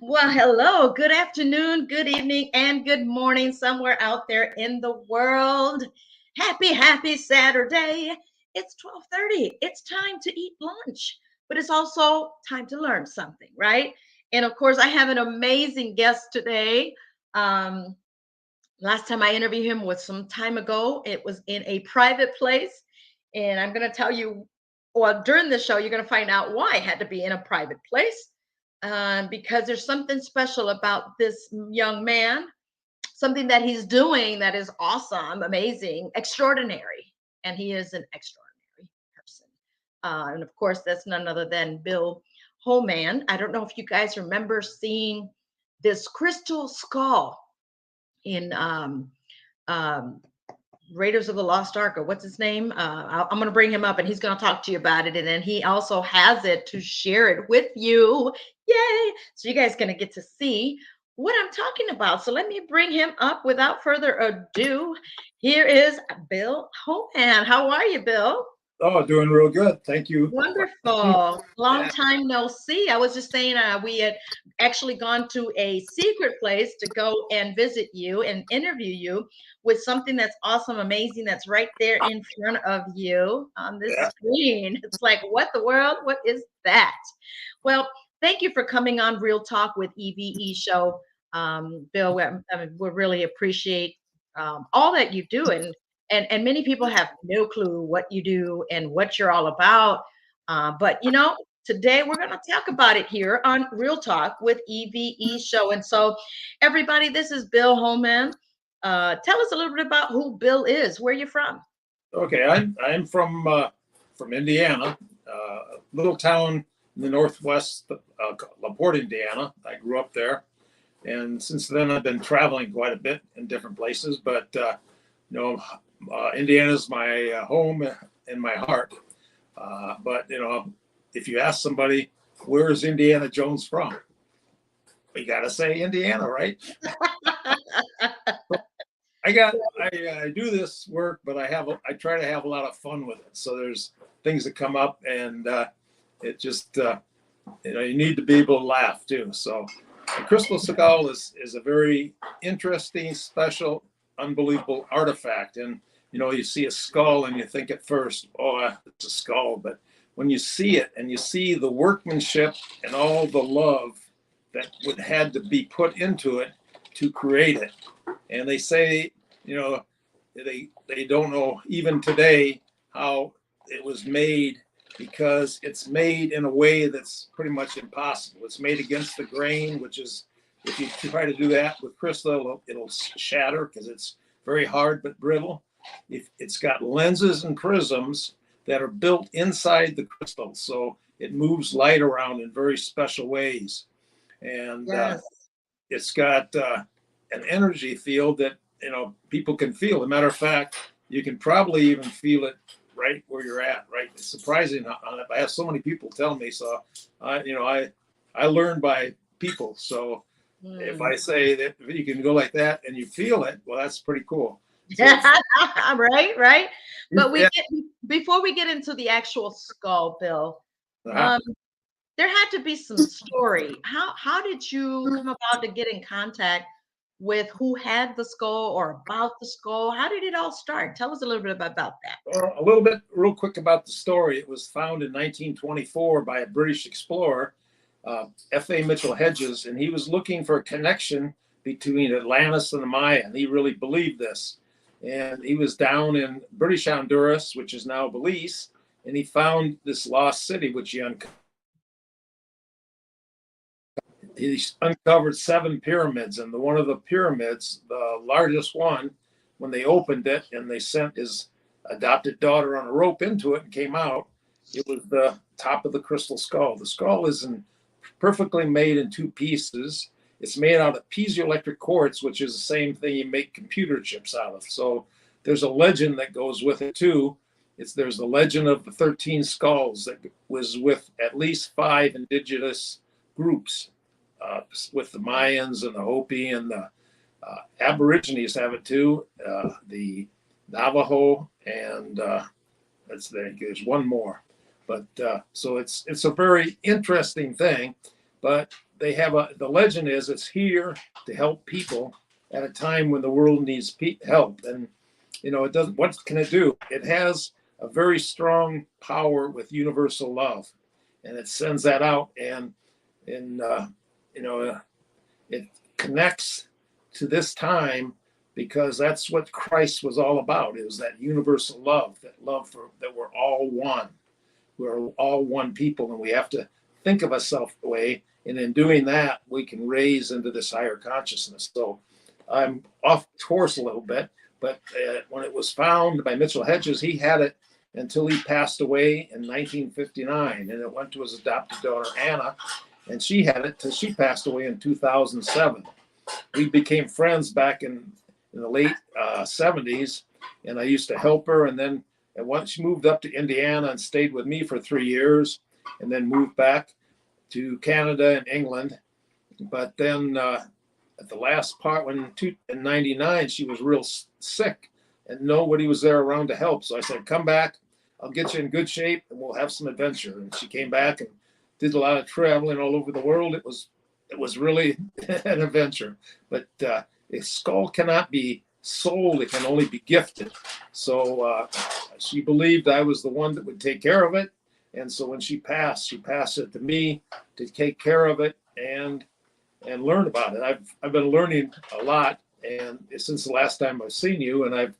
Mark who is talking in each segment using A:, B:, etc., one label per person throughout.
A: Well, hello, good afternoon, good evening, and good morning somewhere out there in the world. Happy Saturday. It's 12:30. It's time to eat lunch, but it's also time to learn something, right? And of course, I have an amazing guest today. Um, Last time I interviewed him was some time ago. It was in a private place, and I'm going to tell you, well, during the show, you're going to find out why I had to be in a private place, because there's something special about this young man, something that he's doing that is awesome, amazing, extraordinary, and he is an extraordinary person. And of course, that's none other than Bill Homann. I don't know if you guys remember seeing this crystal skull in um, Raiders of the Lost Ark, or what's his name? I'm going to bring him up and he's going to talk to you about it. And then he also has it to share it with you. Yay! So you guys going to get to see what I'm talking about. So let me bring him up without further ado. Here is Bill Homan. How are you, Bill?
B: Oh, doing real good. Thank you.
A: Wonderful. Long time no see. I was just saying we had actually gone to a secret place to go and visit you and interview you with something that's awesome, amazing, that's right there in front of you on this
B: Yeah.
A: screen. It's like, what the world? What is that? Well, thank you for coming on Real Talk with E.V.E. show, Bill. We really appreciate all that you do. And many people have no clue what you do and what you're all about. But today we're going to talk about it here on Real Talk with EVE Show. And so, everybody, this is Bill Holman. Tell us a little bit about who Bill is. Where are you from?
B: Okay, I'm from Indiana, a little town in the northwest, LaPorte, Indiana. I grew up there, and since then I've been traveling quite a bit in different places. But Indiana's my home and my heart. But if you ask somebody where is Indiana Jones from, we gotta say Indiana, right? I do this work, but I try to have a lot of fun with it. So there's things that come up, and it just you need to be able to laugh too. So the crystal skull is a very interesting, special, unbelievable artifact. And you see a skull and you think at first, oh, it's a skull, but when you see it and you see the workmanship and all the love that would had to be put into it to create it, and they say, they don't know even today how it was made, because it's made in a way that's pretty much impossible. It's made against the grain, which is, if you try to do that with crystal, it'll shatter because it's very hard but brittle. If it's got lenses and prisms that are built inside the crystal, so it moves light around in very special ways, and
A: Yes.
B: it's got an energy field that people can feel. As a matter of fact, you can probably even feel it right where you're at. Right, it's surprising. I have so many people tell me. So, I learn by people. So if I say that you can go like that and you feel it, well, that's pretty cool. So
A: Right. But
B: yeah,
A: before we get into the actual skull, Bill,
B: uh-huh.
A: um, there had to be some story. How did you come about to get in contact with who had the skull or about the skull? How did it all start? Tell us a little bit about that.
B: A little bit, real quick about the story. It was found in 1924 by a British explorer, F.A. Mitchell Hedges, and he was looking for a connection between Atlantis and the Maya, and he really believed this. And he was down in British Honduras, which is now Belize, and he found this lost city, which he uncovered 7 pyramids, and one of the pyramids, the largest one, when they opened it and they sent his adopted daughter on a rope into it and came out, it was the top of the crystal skull. The skull is perfectly made in 2 pieces. It's made out of piezoelectric quartz, which is the same thing you make computer chips out of. So there's a legend that goes with it too. There's the legend of the 13 skulls that was with at least 5 indigenous groups, with the Mayans and the Hopi, and the Aborigines have it too. The Navajo, and there's one more. But so it's a very interesting thing. but they have the legend is it's here to help people at a time when the world needs help. And, it doesn't, what can it do? It has a very strong power with universal love, and it sends that out, and it connects to this time because that's what Christ was all about. It was that universal love, that love for that we're all one. We're all one people, and we have to think of ourselves that way. And in doing that, we can raise into this higher consciousness. So I'm off course a little bit, but when it was found by Mitchell Hedges, he had it until he passed away in 1959, and it went to his adopted daughter Anna, and she had it till she passed away in 2007. We became friends back in the late 70s, and I used to help her. And then once she moved up to Indiana and stayed with me for 3 years, and then moved back to Canada and England. But then at the last part, in 99, she was real sick, and nobody was there around to help. So I said, come back, I'll get you in good shape, and we'll have some adventure. And she came back and did a lot of traveling all over the world. It was really an adventure. But a skull cannot be sold; it can only be gifted. So she believed I was the one that would take care of it. And so when she passed it to me to take care of it and learn about it. I've been learning a lot, and since the last time I've seen you, and I've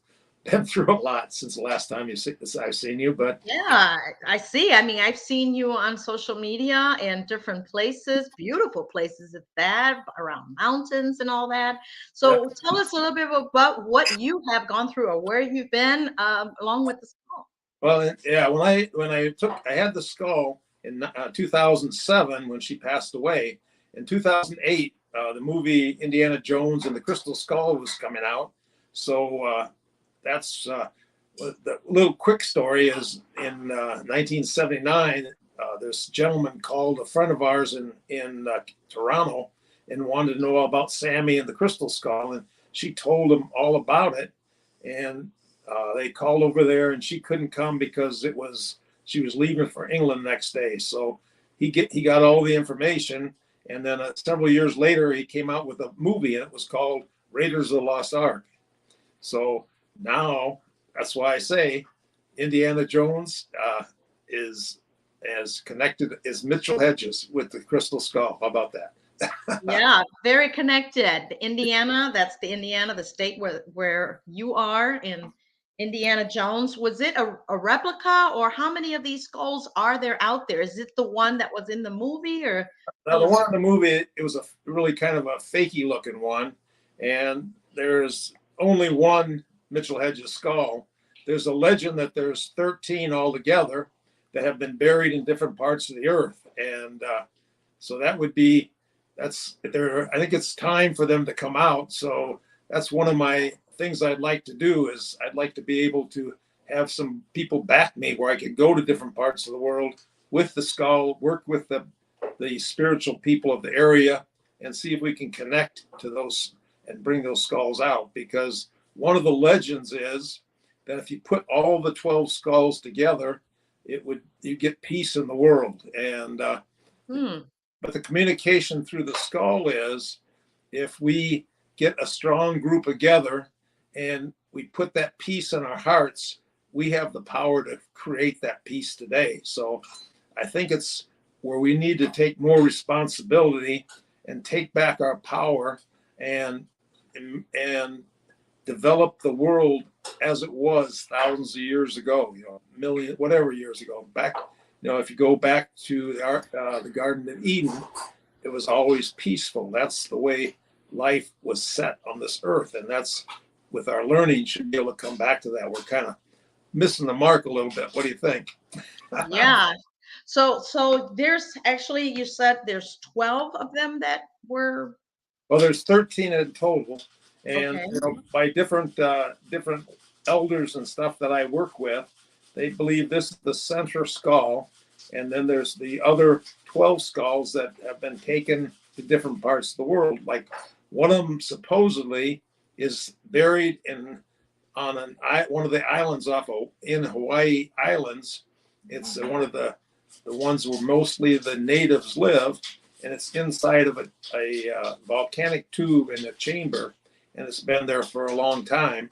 B: been through a lot since the last time I've seen you. But
A: yeah, I see. I mean, I've seen you on social media in different places, beautiful places at that, around mountains and all that. So tell us a little bit about what you have gone through or where you've been along with the skull.
B: Well, yeah, I had the skull in 2007 when she passed away. In 2008, the movie Indiana Jones and the Crystal Skull was coming out. So that's the little quick story is in 1979, this gentleman called a friend of ours in Toronto and wanted to know about Sammy and the Crystal Skull, and she told him all about it. And they called over there, and she couldn't come because she was leaving for England next day. So he got all the information, and then several years later, he came out with a movie, and it was called Raiders of the Lost Ark. So now that's why I say Indiana Jones is as connected as Mitchell Hedges with the Crystal Skull. How about that?
A: Yeah, very connected. Indiana, that's the state where you are in Indiana Jones. Was it a replica, or how many of these skulls are there out there? Is it the one that was in the movie, or
B: Now, the one in the movie, it was a really kind of a fakey looking one, and there's only one Mitchell Hedges skull. There's a legend that there's 13 altogether that have been buried in different parts of the earth, and so that's there. I think it's time for them to come out. So that's one of my things I'd like to do is I'd like to be able to have some people back me where I could go to different parts of the world with the skull, work with the spiritual people of the area, and see if we can connect to those and bring those skulls out. Because one of the legends is that if you put all the 12 skulls together, you get peace in the world. And but the communication through the skull is if we get a strong group together and we put that peace in our hearts, we have the power to create that peace today. So I think it's where we need to take more responsibility and take back our power and develop the world as it was thousands of years ago, million, whatever years ago. Back, if you go back to the Garden of Eden, it was always peaceful. That's the way life was set on this earth. And that's, with our learning, should be able to come back to that. We're kind of missing the mark a little bit. What do you think?
A: yeah. So there's actually, you said there's 12 of them that were.
B: Well, there's 13 in total, and
A: Okay.
B: by different elders and stuff that I work with, they believe this is the center skull, and then there's the other 12 skulls that have been taken to different parts of the world. Like one of them supposedly is buried on one of the islands in Hawaii Islands. It's one of the ones where mostly the natives live, and it's inside of a volcanic tube in the chamber, and it's been there for a long time.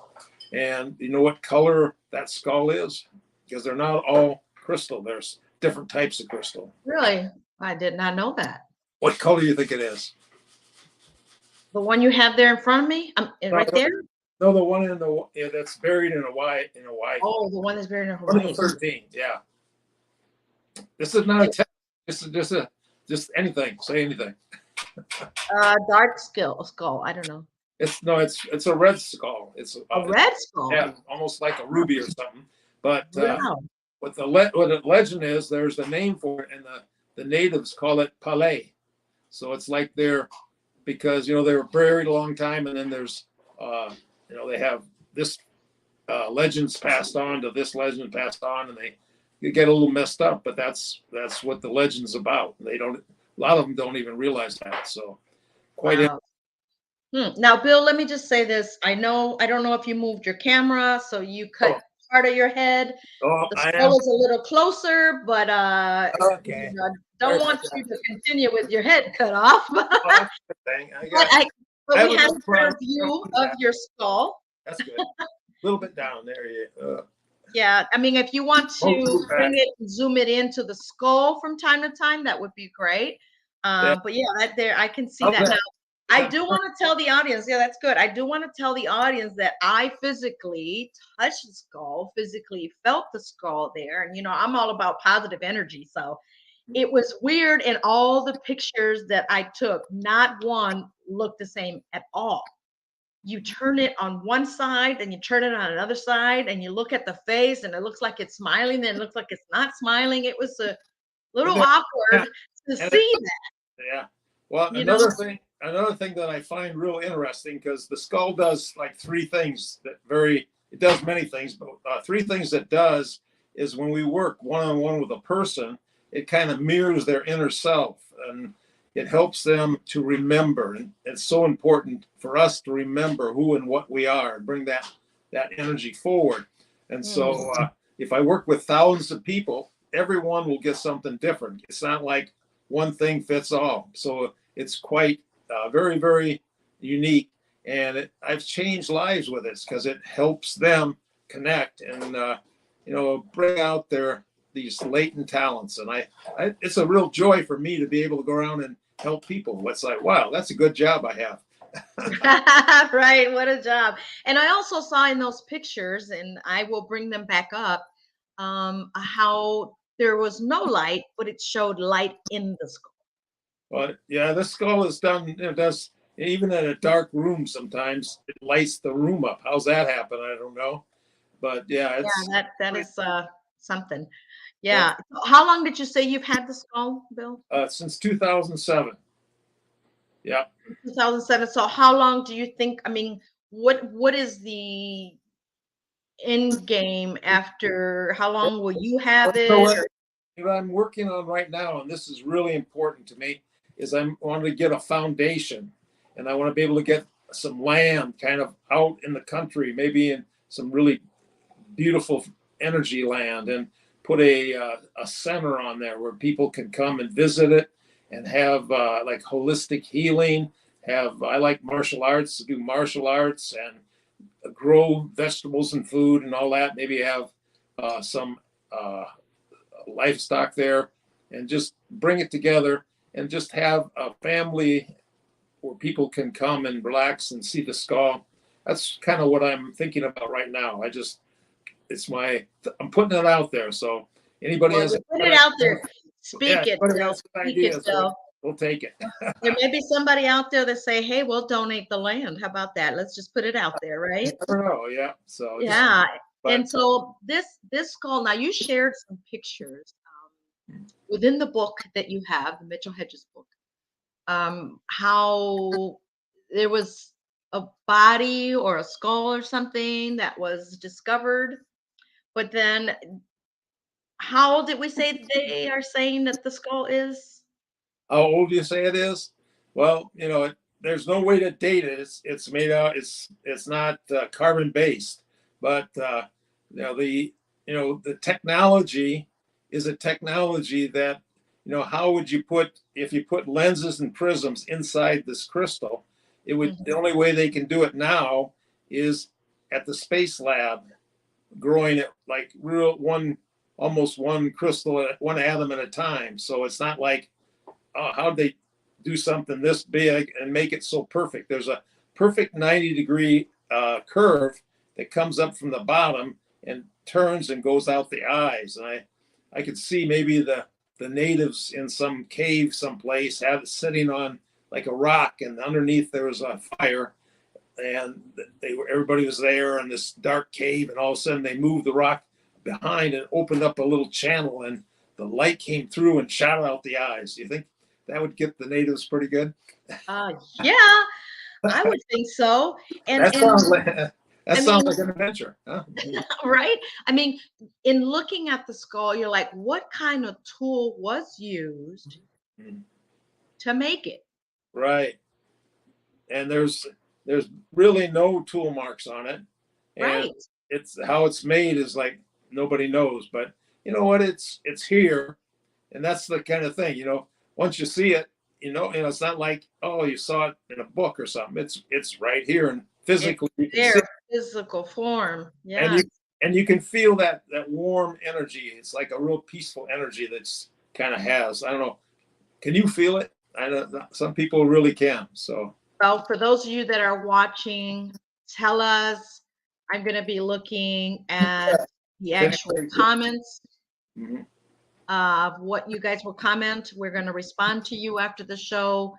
B: And you know what color that skull is? Because they're not all crystal. There's different types of crystal.
A: Really? I did not know that.
B: What color do you think it is?
A: The one you have there in front of me, right there.
B: No, the one in the that's buried in Hawaii.
A: Oh, the one that's buried in
B: One of
A: Hawaii.
B: the 13. Yeah. This is not a test. This is just anything. Say anything.
A: Dark skull. I don't know.
B: It's a red skull. It's
A: A red skull.
B: Yeah, almost like a ruby or something. But
A: Wow.
B: what the legend is, there's a name for it, and the natives call it Pale. So it's like they're, because they were buried a long time, and then there's they have this legends passed on to this legend passed on, and they get a little messed up. But that's what the legend's about. They don't. A lot of them don't even realize that. So quite.
A: Wow. Now, Bill, let me just say this. I don't know if you moved your camera, so you cut part of your head. The skull is a little closer, but
B: okay.
A: Don't want you to continue with your head cut off. But we have a better view of your skull.
B: That's good. A little bit down there.
A: Yeah, I mean, if you want to bring it, zoom it into the skull from time to time, that would be great. But yeah, right there, I can see that now. I do want to tell the audience, yeah, that's good. I do want to tell the audience that I physically touched the skull, physically felt the skull there. And, I'm all about positive energy. So it was weird. And all the pictures that I took, not one looked the same at all. You turn it on one side and you turn it on another side and you look at the face and it looks like it's smiling. Then it looks like it's not smiling. It was a little awkward to see that.
B: Yeah. Well, another thing that I find real interesting, because the skull does like three things it does many things, but three things it does is when we work one-on-one with a person, it kind of mirrors their inner self, and it helps them to remember. And it's so important for us to remember who and what we are and bring that energy forward. And so if I work with thousands of people, everyone will get something different. It's not like one thing fits all. So it's quite very, very unique. And I've changed lives with this because it helps them connect and, bring out these latent talents. And it's a real joy for me to be able to go around and help people. It's like, wow, that's a good job I have.
A: Right. What a job. And I also saw in those pictures, and I will bring them back up, how there was no light, but it showed light in the skull.
B: But yeah, this skull is done. It does, even in a dark room. Sometimes it lights the room up. How's that happen? I don't know. But yeah,
A: that is something. Yeah. How long did you say you've had the skull, Bill?
B: Since 2007. Yeah.
A: 2007. So how long do you think? I mean, what is the end game after? How long will you have it?
B: What I'm working on right now, and this is really important to me, is I want to get a foundation, and I want to be able to get some land kind of out in the country, maybe in some really beautiful energy land, and put a center on there where people can come and visit it and have like holistic healing. I like martial arts, do martial arts and grow vegetables and food and all that. Maybe have some livestock there, and just bring it together and just have a family where people can come and relax and see the skull. That's kind of what I'm thinking about right now. I'm putting it out there. So anybody has
A: put it out there. Speak it.
B: Ideas, we'll take it.
A: There may be somebody out there that say, hey, we'll donate the land. How about that? Let's just put it out there, right?
B: I don't know. Yeah. So
A: yeah. And so this skull, now you shared some pictures within the book that you have, the Mitchell Hedges book, how there was a body or a skull or something that was discovered. But then how old did we say they are saying that the skull is?
B: How old do you say it is? Well, there's no way to date it. It's made out. It's not carbon based, but the technology is a technology that how would you put, if you put lenses and prisms inside this crystal, it would, the only way they can do it now is at the space lab, growing it like real almost one crystal, one atom at a time. So it's not like, how'd they do something this big and make it so perfect? There's a perfect 90-degree curve that comes up from the bottom and turns and goes out the eyes. And I could see maybe the natives in some cave someplace have it sitting on like a rock, and underneath there was a fire, and everybody was there in this dark cave, and all of a sudden they moved the rock behind and opened up a little channel, and the light came through and shot out the eyes. Do you think that would get the natives pretty good?
A: Yeah, I would think so. And
B: That sounds like
A: I
B: sounds
A: mean,
B: like an adventure, huh?
A: right? I mean, in looking at the skull, you're like, what kind of tool was used to make it?
B: Right. And there's really no tool marks on it, and
A: Right.
B: it's how it's made is like nobody knows. But you know what? It's here, and that's the kind of thing. Once you see it, it's not like, oh, you saw it in a book or something. It's right here, and
A: It's
B: physically you can see
A: their
B: it,
A: physical form.
B: and
A: Yeah.
B: you can feel that warm energy. It's like a real peaceful energy that's kind of has. I don't know. Can you feel it? I know some people really can. So
A: Well, for those of you that are watching, tell us. I'm going to be looking at the actual comments
B: Mhm.
A: of what you guys will comment. We're going to respond to you after the show.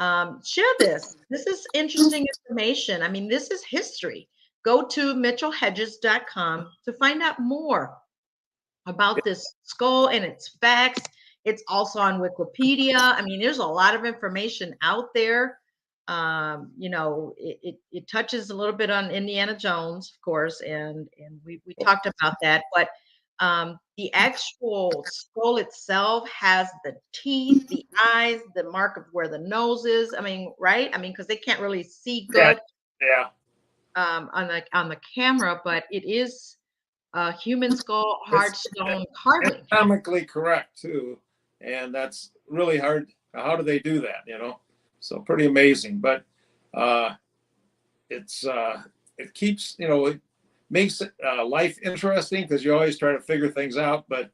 A: Share this. This is interesting information. I mean, this is history. Go to mitchellhedges.com to find out more about this skull and its facts. It's also on Wikipedia. I mean, there's a lot of information out there. It touches a little bit on Indiana Jones, of course, and we talked about that. But the actual skull itself has the teeth, the eyes, the mark of where the nose is. I mean, right? I mean, because they can't really see
B: Yeah,
A: good
B: yeah.
A: on the camera, but it is a human skull hard
B: It's
A: stone carving.
B: anatomically correct too, and that's really hard. How do they do that? So pretty amazing. But uh, it keeps it makes life interesting because you always try to figure things out. But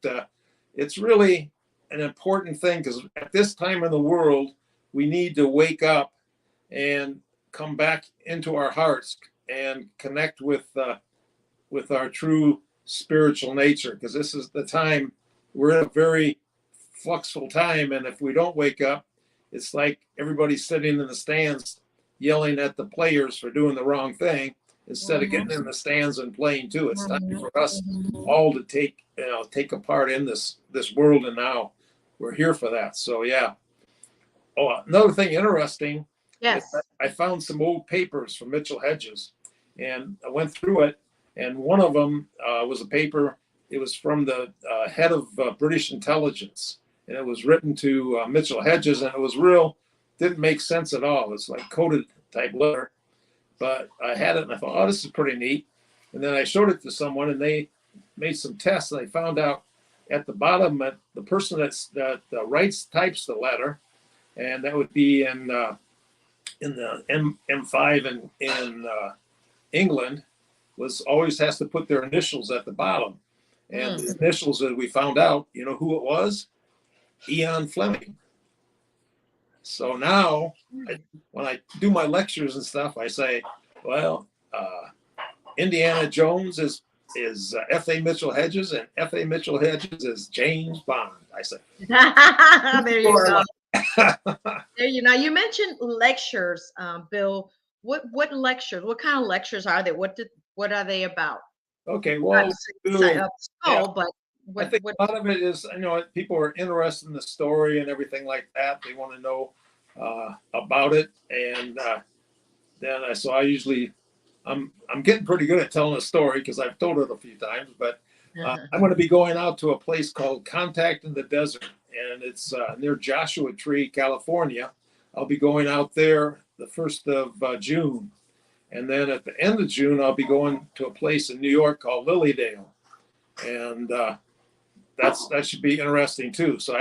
B: it's really an important thing because at this time in the world, we need to wake up and come back into our hearts and connect with our true spiritual nature, because this is the time we're in a very fluxful time, and if we don't wake up, it's like everybody's sitting in the stands yelling at the players for doing the wrong thing instead of getting in the stands and playing too. It's time for us all to take a part in this world, and now we're here for that. So yeah. Oh, another thing interesting is
A: Yes.
B: that I found some old papers from Mitchell Hedges, and I went through it. And one of them was a paper. It was from the head of British intelligence, and it was written to Mitchell Hedges, and it was didn't make sense at all. It's like coded type letter, but I had it, and I thought, oh, this is pretty neat. And then I showed it to someone, and they made some tests, and they found out at the bottom that the person that types the letter, and that would be in the M5 in England, always has to put their initials at the bottom. And the initials that we found out, you know who it was? Ian Fleming. So now, when I do my lectures and stuff, I say, well, Indiana Jones is F.A. Mitchell Hedges, and F.A. Mitchell Hedges is James Bond. I say.
A: There you go. There you know. You mentioned lectures, Bill. What lectures? What kind of lectures are they? What are they about?
B: Okay,
A: Not
B: well,
A: skull, but
B: I think
A: what?
B: a lot of it is, people are interested in the story and everything like that. They want to know about it, and so I usually, I'm getting pretty good at telling a story because I've told it a few times. But I'm going to be going out to a place called Contact in the Desert, and it's near Joshua Tree, California. I'll be going out there the 1st of June, and then at the end of June, I'll be going to a place in New York called Lilydale, and that should be interesting too. So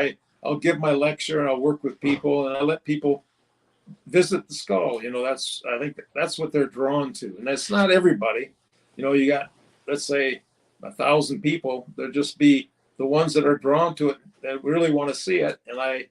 B: I'll give my lecture and I'll work with people and I let people visit the skull. I think that's what they're drawn to, and that's not everybody. You got, let's say, 1,000 people. There'll just be the ones that are drawn to it that really want to see it. And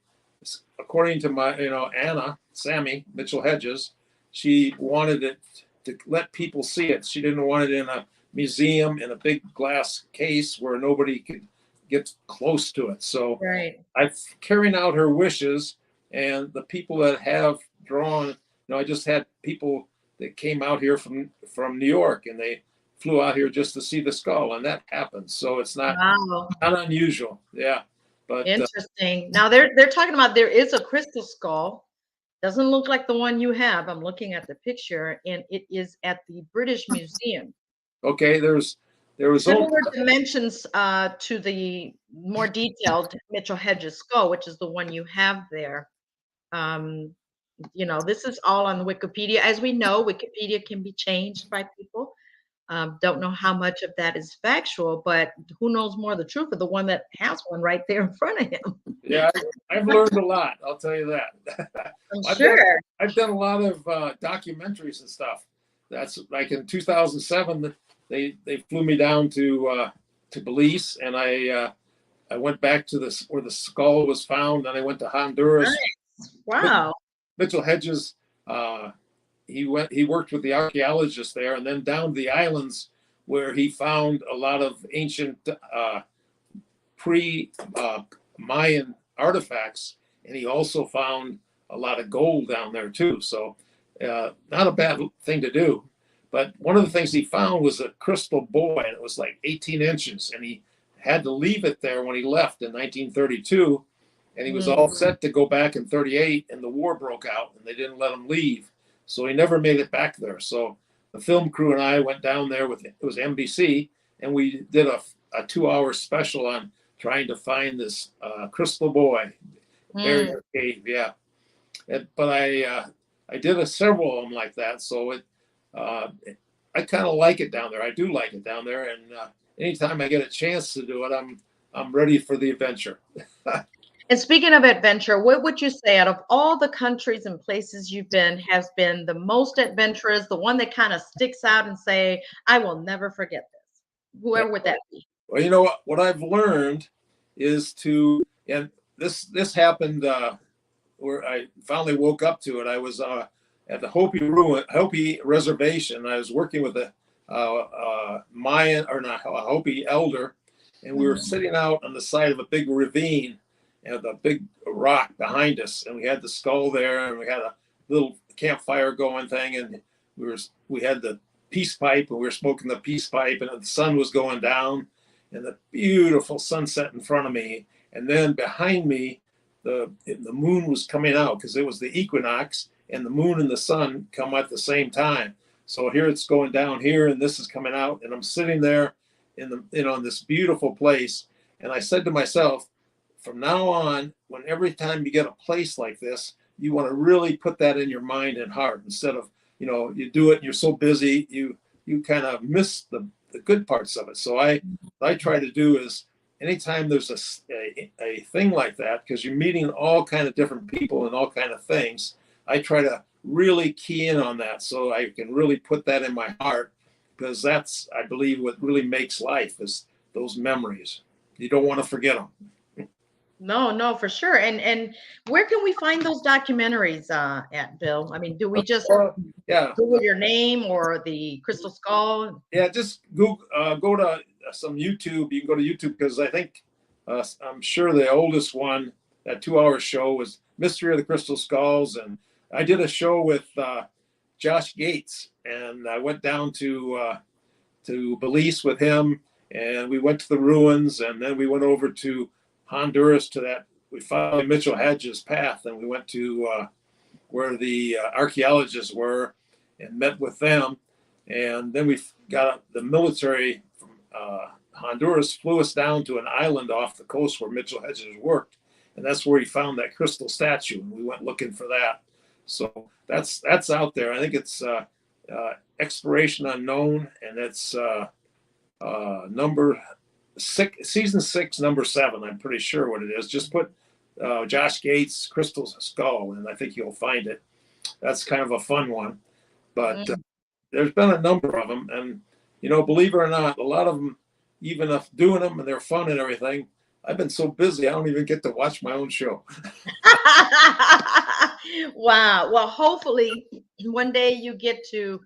B: according to my, Sammy Mitchell Hedges, she wanted it to let people see it. She didn't want it in a museum in a big glass case where nobody could get close to it. So
A: Right.
B: I'm carrying out her wishes, and the people that have drawn, I just had people that came out here from New York, and they flew out here just to see the skull, and that happens. So it's not
A: Wow.
B: unusual. Yeah, but
A: Interesting. Now they're talking about there is a crystal skull. Doesn't look like the one you have. I'm looking at the picture, and it is at the British Museum.
B: okay, there was only,
A: Similar dimensions to the more detailed Mitchell Hedges skull, which is the one you have there. Um, this is all on Wikipedia. As we know, Wikipedia can be changed by people. Don't know how much of that is factual, but who knows more the truth of the one that has one right there in front of him.
B: yeah, I've learned a lot. I'll tell you that.
A: I'm
B: I've done,
A: sure.
B: I've done a lot of documentaries and stuff. That's like in 2007. They flew me down to Belize, and I went back to this where the skull was found. Then I went to Honduras.
A: Nice. Wow.
B: Mitchell Hedges, he worked with the archaeologists there, and then down the islands where he found a lot of ancient pre-Mayan artifacts, and he also found a lot of gold down there too. So not a bad thing to do. But one of the things he found was a crystal buoy, and it was like 18 inches, and he had to leave it there when he left in 1932, and he was all set to go back in 38, and the war broke out, and they didn't let him leave. So he never made it back there. So the film crew and I went down there it was NBC, and we did a 2-hour special on trying to find this crystal buoy, barrier cave. Yeah. But I did several of them like that. So I kind of like it down there. I do like it down there, and anytime I get a chance to do it, I'm ready for the adventure.
A: And speaking of adventure, what would you say out of all the countries and places you've been has been the most adventurous, the one that kind of sticks out and say, I will never forget this? Whoever would that be?
B: Well, what I've learned is and this happened where I finally woke up to it. I was at the Hopi reservation. I was working with a Mayan, or not, a Hopi elder, and we were sitting out on the side of a big ravine and a big rock behind us, and we had the skull there, and we had a little campfire going thing, and we had the peace pipe, and we were smoking the peace pipe, and the sun was going down, and the beautiful sunset in front of me, and then behind me, the moon was coming out because it was the equinox, and the moon and the sun come at the same time. So here it's going down here, and this is coming out, and I'm sitting there in this beautiful place, and I said to myself, from now on, when every time you get a place like this, you want to really put that in your mind and heart instead of, you do it and you're so busy, you kind of miss the good parts of it. So what I try to do is anytime there's a thing like that, because you're meeting all kind of different people and all kind of things, I try to really key in on that so I can really put that in my heart, because that's, I believe, what really makes life is those memories. You don't want to forget them.
A: No, for sure. And where can we find those documentaries at, Bill? I mean, do we just
B: yeah,
A: Google your name or the Crystal Skull?
B: Yeah, just go to some YouTube. You can go to YouTube because I think I'm sure the oldest one, that 2-hour show, was Mystery of the Crystal Skulls, and I did a show with Josh Gates, and I went down to Belize with him, and we went to the ruins, and then we went over to Honduras we followed Mitchell Hedges' path, and we went to where the archaeologists were and met with them. And then we got the military from Honduras flew us down to an island off the coast where Mitchell Hedges worked. And that's where he found that crystal statue. And we went looking for that. So that's out there. I think it's Exploration Unknown, and it's number 6, season 6, number 7. I'm pretty sure what it is. Just put Josh Gates' Crystal Skull, and I think you'll find it. That's kind of a fun one. But there's been a number of them, and believe it or not, a lot of them, even if doing them and they're fun and everything, I've been so busy I don't even get to watch my own show.
A: Wow. Well, hopefully one day you get to,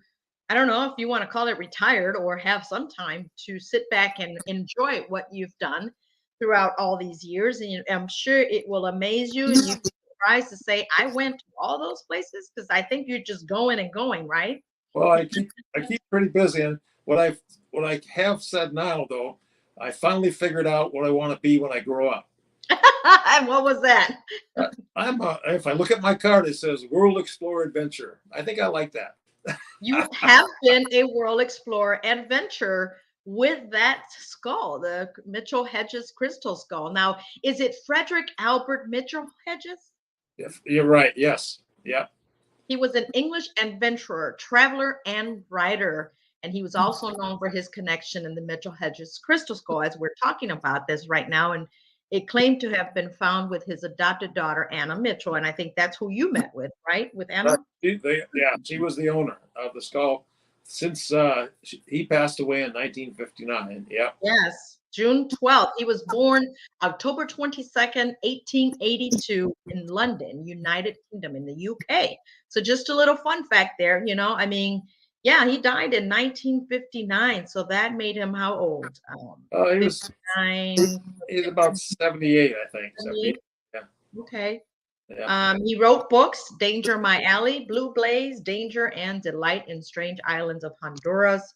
A: I don't know if you want to call it retired or have some time to sit back and enjoy what you've done throughout all these years. And I'm sure it will amaze you and you'd be surprised to say, I went to all those places because I think you're just going and going, right?
B: Well, I keep pretty busy, and what I have said now though, I finally figured out what I want to be when I grow up.
A: And what was that?
B: If I look at my card, it says World Explorer Adventure. I think I like that.
A: You have been a world explorer adventure with that skull, the Mitchell Hedges crystal skull. Now, is it Frederick Albert Mitchell Hedges?
B: If you're right, yes, yeah.
A: He was an English adventurer, traveler, and writer. And he was also known for his connection in the Mitchell Hedges crystal skull, as we're talking about this right now. And it claimed to have been found with his adopted daughter, Anna Mitchell. And I think that's who you met with, right? With Anna?
B: She was the owner of the skull since he passed away in 1959. Yeah.
A: Yes, June 12th. He was born October 22nd, 1882 in London, United Kingdom in the UK. So just a little fun fact there, I mean, yeah, he died in 1959. So that made him how old?
B: He was
A: 59,
B: he's about 78, I think. 78. Yeah.
A: Okay.
B: Yeah.
A: He wrote books, Danger My Alley, Blue Blaze, Danger and Delight in Strange Islands of Honduras.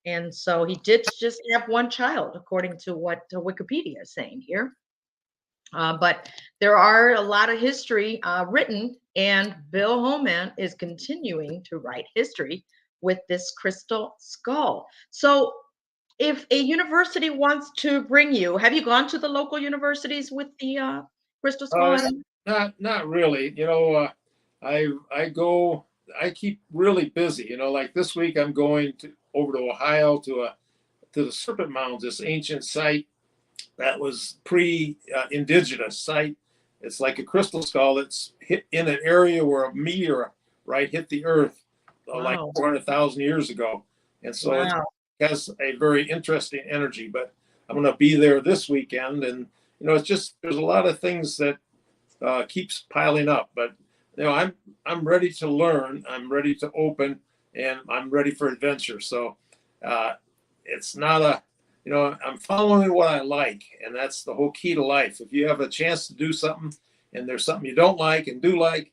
A: And so he did just have one child, according to what Wikipedia is saying here. But there are a lot of history written, and Bill Homann is continuing to write history with this crystal skull. So if a university wants to bring you, have you gone to the local universities with the crystal skull?
B: Not really. I keep really busy. Like this week I'm going over to Ohio to the Serpent Mounds, this ancient site that was pre-indigenous site. It's like a crystal skull that's hit in an area where a meteor hit the earth like 400,000 years ago, and so it has a very interesting energy. But I'm going to be there this weekend, and it's just there's a lot of things that keeps piling up. But I'm ready to learn. I'm ready to open, and I'm ready for adventure. So it's not I'm following what I like, and that's the whole key to life. If you have a chance to do something, and there's something you don't like and do like,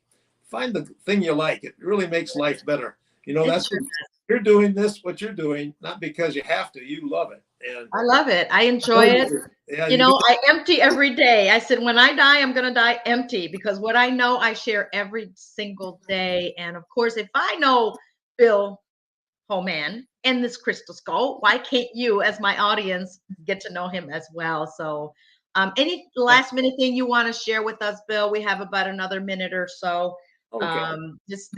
B: find the thing you like. It really makes life better. That's what you're doing what you're doing, not because you have to. You love it. And
A: I love it. I enjoy it.
B: Yeah,
A: I empty every day. I said, when I die, I'm going to die empty, because what I know, I share every single day. And of course, if I know Bill Homann and this crystal skull, why can't you, as my audience, get to know him as well? So any last minute thing you want to share with us, Bill? We have about another minute or so.
B: Okay.
A: This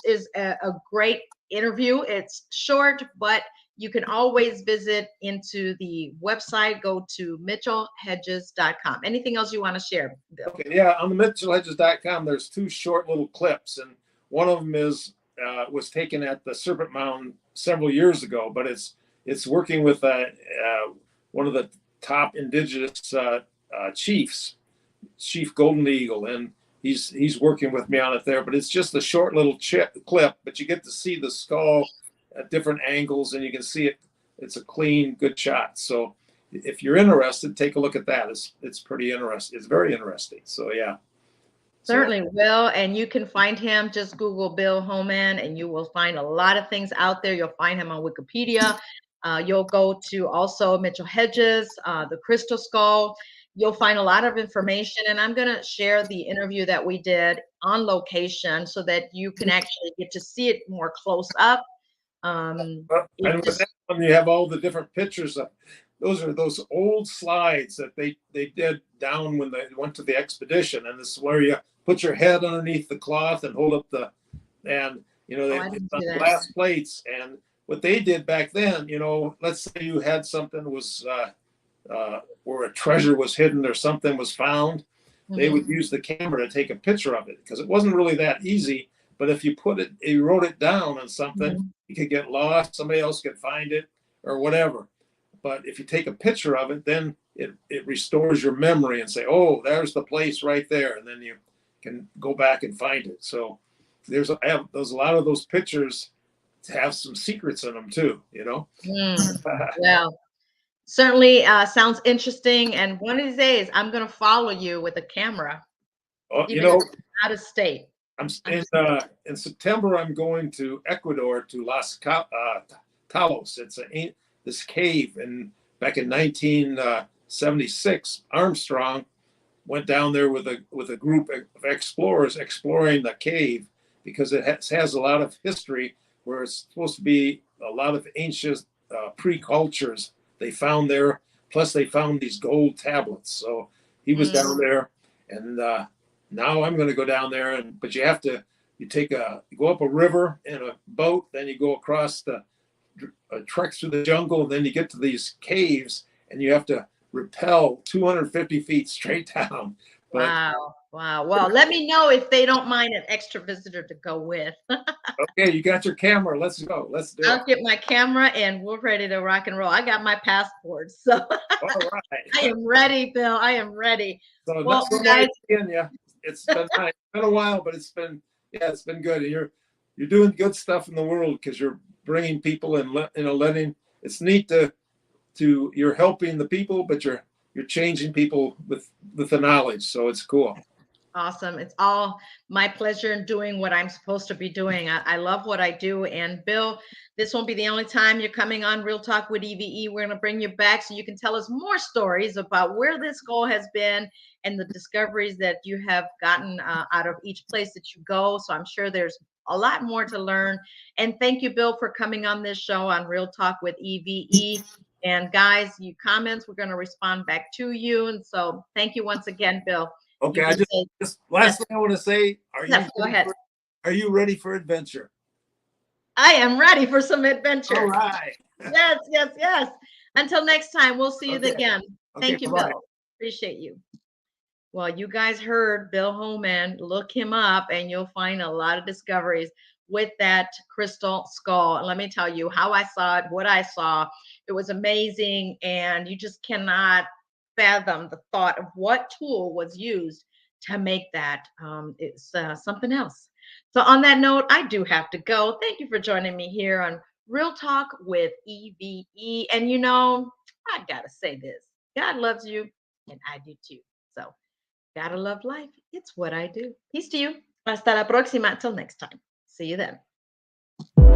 A: is a great interview. It's short, but you can always visit into the website. Go to mitchellhedges.com. Anything else you want to share, Bill?
B: Okay, yeah, on the mitchellhedges.com, there's two short little clips, and one of them was taken at the Serpent Mound several years ago, but it's working with one of the top indigenous chiefs, Chief Golden Eagle, and he's working with me on it there. But it's just a short little clip, but you get to see the skull at different angles, and you can see it. It's a clean, good shot. So if you're interested, take a look at that. It's pretty interesting. It's very interesting. So yeah.
A: Certainly will. And you can find him. Just Google Bill Homann and you will find a lot of things out there. You'll find him on Wikipedia. You'll go to also Mitchell Hedges, the crystal skull. You'll find a lot of information. And I'm going to share the interview that we did on location so that you can actually get to see it more close up.
B: And with that one, you have all the different pictures of those are those old slides that they did down when they went to the expedition, and this is where you put your head underneath the cloth and hold up the glass plates. And what they did back then, let's say you had something was where a treasure was hidden or something was found, they
A: Mhm.
B: would use the camera to take a picture of it because it wasn't really that easy. But if you wrote it down on something,
A: Mhm.
B: you could get lost. Somebody else could find it or whatever. But if you take a picture of it, then it restores your memory and say, oh, there's the place right there. And then you can go back and find it. So there's a lot of those pictures have some secrets in them too, you know?
A: Mm. Well, certainly sounds interesting. And one of these days, I'm going to follow you with a camera,
B: Oh, you
A: even if
B: know,
A: it's out of state.
B: I'm
A: I'm
B: in September. I'm going to Ecuador to Talos. This cave, and back in 1976, Armstrong went down there with a group of explorers exploring the cave because it has a lot of history where it's supposed to be a lot of ancient pre-cultures they found there. Plus, they found these gold tablets. So he was
A: mm,
B: down there, and now I'm going to go down there. But you go up a river in a boat, then you go across the trek through the jungle, and then you get to these caves, and you have to rappel 250 feet straight down. But
A: wow. Wow. Well, let me know if they don't mind an extra visitor to go with.
B: okay, you got your camera. Let's go. Let's do it.
A: I'll get my camera and we're ready to rock and roll. I got my passport. So
B: All
A: I
B: right.
A: am ready, Bill. I am ready.
B: So
A: Well,
B: so nice
A: guys,
B: seeing you. It's been nice. It's been a while, but it's been good. And you're doing good stuff in the world because you're bringing people and letting. It's neat to you're helping the people, but you're changing people with the knowledge. So it's cool.
A: awesome. It's all my pleasure in doing what I'm supposed to be doing. I love what I do. And Bill, this won't be the only time you're coming on Real Talk with E.V.E. We're going to bring you back so you can tell us more stories about where this goal has been and the discoveries that you have gotten out of each place that you go. So I'm sure there's a lot more to learn. And thank you, Bill, for coming on this show on Real Talk with E.V.E. And guys, you comments, we're going to respond back to you. And so thank you once again, Bill.
B: Okay,
A: You
B: I
A: be safe.
B: just
A: Yes,
B: last thing I want to say,
A: yes, go ahead.
B: are you ready for adventure?
A: I am ready for some
B: All
A: adventure.
B: right.
A: Yes, yes, yes. Until next time, we'll see you
B: Okay.
A: again.
B: Okay,
A: Thank you,
B: bye-bye.
A: Bill. Appreciate you. Well, you guys heard Bill Homann. Look him up, and you'll find a lot of discoveries with that crystal skull. And let me tell you how I saw it, what I saw. It was amazing, and you just cannot fathom the thought of what tool was used to make that. It's something else. So, on that note, I do have to go. Thank you for joining me here on Real Talk with EVE. And I gotta say this: God loves you, and I do too. So. Gotta love life. It's what I do. Peace to you. Hasta la próxima. Till next time. See you then.